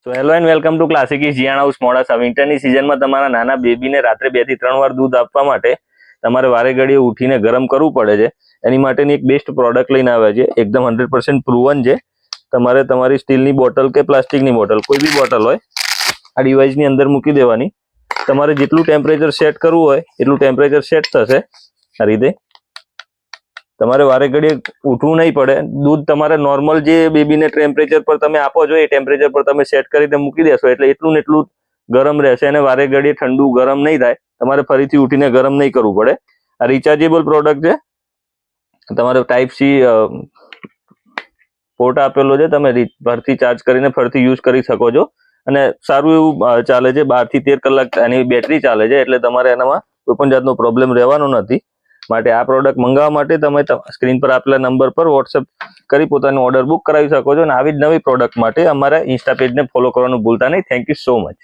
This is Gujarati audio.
So hello and welcome to classic જીયાણ હાઉસ મોડાસા. વિન્ટરની સિઝનમાં તમારા નાના બેબીને રાત્રે 2 થી 3 વાર દૂધ આપવા માટે તમારે વારે ઘડીએ ઉઠીને ગરમ કરવું પડે છે. એની માટેની એક બેસ્ટ પ્રોડક્ટ લઈને આવ્યા છે, એકદમ 100% પ્રૂવન છે. તમારે તમારી સ્ટીલની બોટલ કે પ્લાસ્ટિકની બોટલ, કોઈ બી બોટલ હોય, આ ડિવાઇસની અંદર મૂકી દેવાની. તમારે જેટલું ટેમ્પરેચર સેટ કરવું હોય એટલું ટેમ્પરેચર સેટ થશે. આ રીતે તમારે વારે ઘડીએ ઉઠવું નહીં પડે. દૂધ તમારે નોર્મલ જે બેબીને ટેમ્પરેચર પર તમે આપો છો એ ટેમ્પરેચર પર તમે સેટ કરીને મૂકી દેશો એટલે એટલું ને એટલું ગરમ રહેશે અને વારે ઘડીએ ઠંડુ ગરમ નહીં થાય. તમારે ફરીથી ઉઠીને ગરમ નહીં કરવું પડે. આ રિચાર્જેબલ પ્રોડક્ટ છે. તમારે ટાઈપ સી પોર્ટ આપેલો છે, તમે ફરથી ચાર્જ કરીને ફરથી યુઝ કરી શકો છો અને સારું એવું ચાલે છે. 12 થી 13 કલાક એની બેટરી ચાલે છે એટલે તમારે એનામાં કોઈ પણ જાતનો પ્રોબ્લેમ રહેવાનો નથી. માટે આ પ્રોડક્ટ મંગાવવા માટે તમે સ્ક્રીન પર આપેલા નંબર પર વોટ્સએપ કરી પોતાનો ઓર્ડર બુક કરાવી શકો છો અને આવી જ નવી પ્રોડક્ટ માટે અમારા ઇન્સ્ટા પેજને ફોલો કરવાનું ભૂલતા નહીં. Thank you so much.